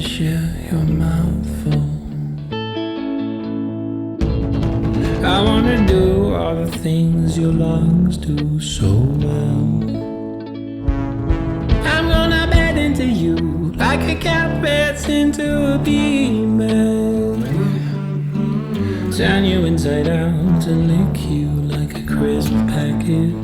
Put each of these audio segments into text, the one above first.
Share your mouthful. I wanna do all the things your lungs do so well. I'm gonna bed into you like a cat beds into a female. Turn you inside out and lick you like a crisp packet.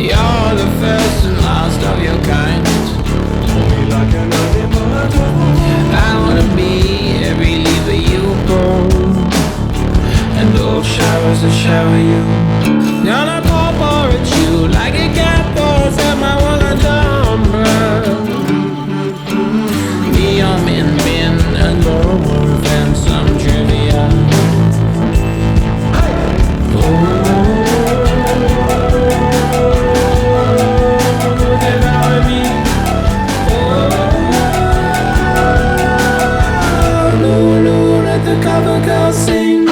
You're the first and last of your kind. I wanna be every leaf that you pull, and all showers that shower you. Gonna pour at you like a cat pours at my wallet umbrella. Be your min and more than some trivia. Cover girl sing.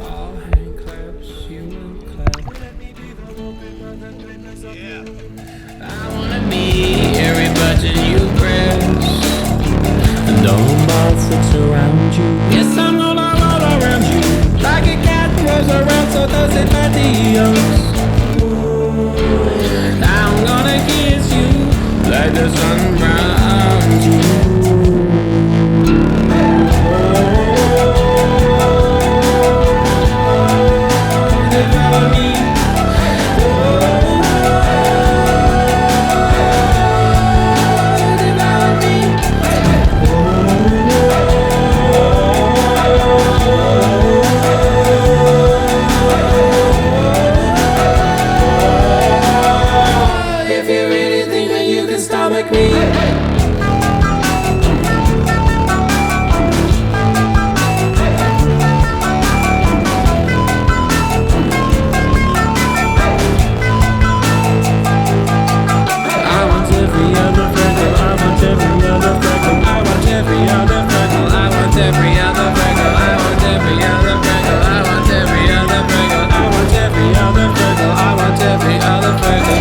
All hand claps, you will clap. I wanna be every button you press, and all the mouths that surround you. Yes, I'm gonna roll around you like a cat rolls around, so does it Adios. I'm gonna kiss you like the sun browns you. Devour me. If you really think that you can stomach me, I want every other freckle, I want every other freckle, I want every other freckle, I want every other freckle, I want every other freckle, I want every other freckle, I want every other freckle, I want every other freckle.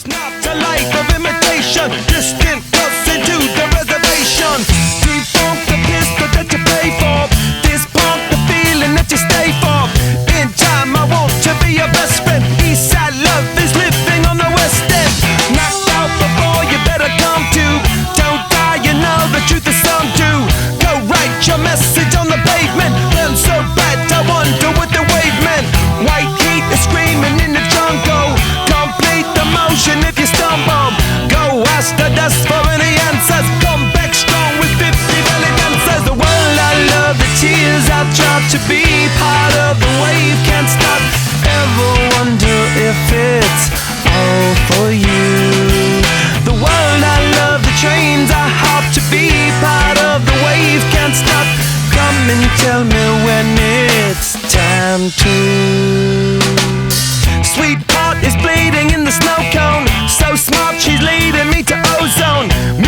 Not a life of imitation, distant closer to the reservation. Defunct the pistol that you pay for, this punk the feeling that you stay for. In time I want to be your best friend. Eastside love is living on the west end. Knocked out before you better come to. Don't die, you know the truth is some do. Go write your message on the pavement. Burn so bright I wonder what the wave meant. White heat is screaming in the jungle. Complete the motion if you stumble. Go ask the dust for any answers. Come back strong with 50 belly dancers. The world I love, the tears I've tried to be part of the wave can't stop. Ever wonder if it's all for you? The world I love, the trains I hop to be part of. and tell me when it's time to. Sweetheart is bleeding in the snow cone, so smart she's leading me to ozone.